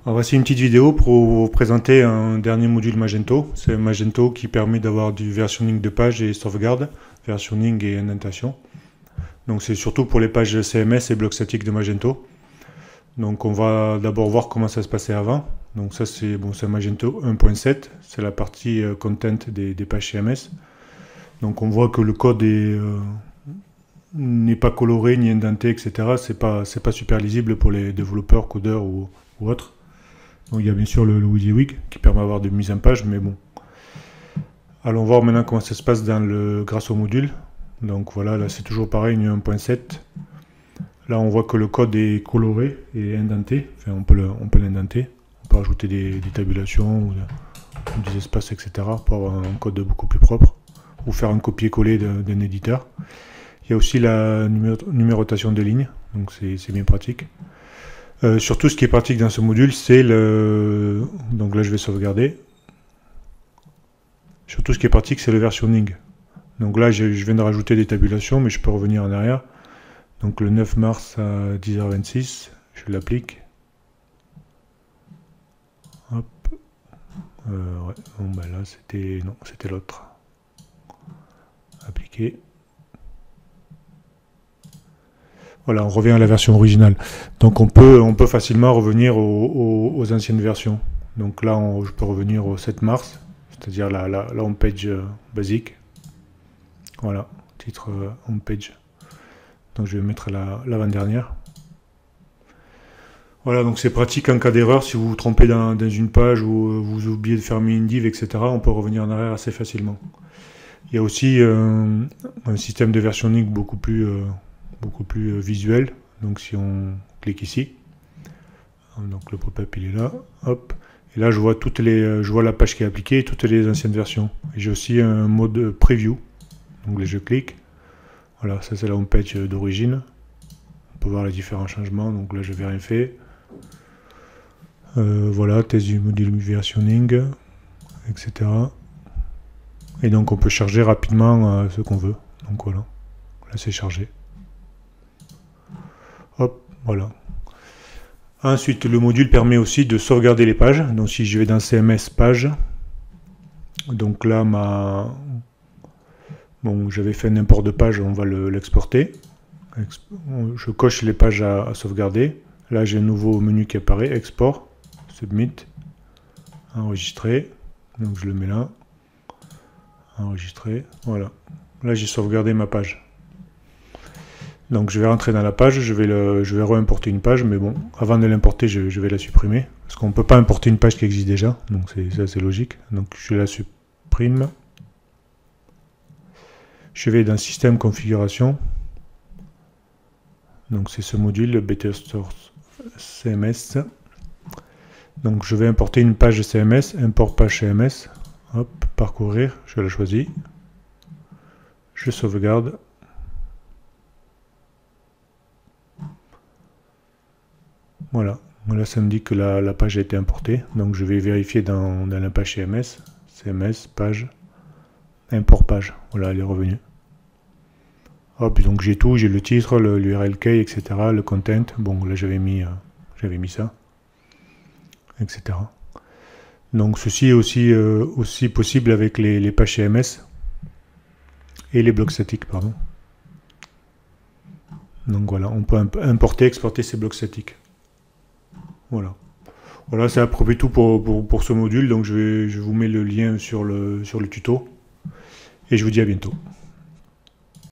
Alors voici une petite vidéo pour vous présenter un dernier module Magento. C'est Magento qui permet d'avoir du versionning de pages et sauvegarde, versionning et indentation. Donc c'est surtout pour les pages CMS et blocs statiques de Magento. Donc on va d'abord voir comment ça se passait avant. Donc ça c'est Magento 1.7, c'est la partie content des pages CMS. Donc on voit que le code n'est pas coloré ni indenté, etc. C'est pas super lisible pour les développeurs, codeurs ou autres. Donc il y a bien sûr le WYSIWYG qui permet d'avoir des mises en page, mais bon. Allons voir maintenant comment ça se passe grâce au module. Donc voilà, là c'est toujours pareil, une 1.7. Là on voit que le code est coloré et indenté. Enfin on peut l'indenter. On peut rajouter des tabulations ou des espaces, etc. pour avoir un code beaucoup plus propre. Ou faire un copier-coller d'un éditeur. Il y a aussi la numérotation de lignes, donc c'est bien pratique. Surtout, ce qui est pratique dans ce module, c'est le... Donc là, je vais sauvegarder. Surtout, ce qui est pratique, c'est le versionning. Donc là, je viens de rajouter des tabulations, mais je peux revenir en arrière. Donc le 9 mars à 10h26, je l'applique. Hop. Ouais. Bon, ben là, c'était... Non, c'était l'autre. Appliquer. Voilà, on revient à la version originale. Donc on peut facilement revenir aux anciennes versions. Donc là, je peux revenir au 7 mars, c'est-à-dire la homepage basique. Voilà, titre homepage. Donc je vais mettre l'avant-dernière. Voilà, donc c'est pratique en cas d'erreur. Si vous vous trompez dans une page ou vous oubliez de fermer une div, etc., on peut revenir en arrière assez facilement. Il y a aussi un système de versionning beaucoup plus visuel. Donc si on clique ici, donc le pop-up il est là, hop, et là je vois je vois la page qui est appliquée et toutes les anciennes versions. J'ai aussi un mode preview. Donc là je clique, voilà, ça c'est la home page d'origine. On peut voir les différents changements. Donc là je n'avais rien fait. Voilà, test du module versionning, etc. Et donc on peut charger rapidement ce qu'on veut. Donc voilà, là c'est chargé. Hop, voilà. Ensuite, le module permet aussi de sauvegarder les pages. Donc si je vais dans CMS page, donc là j'avais fait un import de page, on va l'exporter. Je coche les pages à sauvegarder. Là j'ai un nouveau menu qui apparaît, export, submit, enregistrer. Donc je le mets là, enregistrer, voilà. Là j'ai sauvegardé ma page. Donc je vais rentrer dans la page, je vais réimporter une page, mais bon, avant de l'importer, je vais la supprimer. Parce qu'on ne peut pas importer une page qui existe déjà, donc c'est logique. Donc je la supprime. Je vais dans Système Configuration. Donc c'est ce module, Better Source CMS. Donc je vais importer une page CMS, import page CMS. Hop, parcourir, je la choisis. Je sauvegarde. Voilà, là ça me dit que la page a été importée, donc je vais vérifier dans la page CMS, page, import page, voilà, elle est revenue. Hop, donc j'ai tout, j'ai le titre, l'URL key, etc., le content, bon là j'avais mis ça, etc. Donc ceci est aussi possible avec les pages CMS et les blocs statiques, pardon. Donc voilà, on peut importer, exporter ces blocs statiques. Voilà. Voilà, c'est à peu près tout pour ce module. Donc je vous mets le lien sur le tuto. Et je vous dis à bientôt.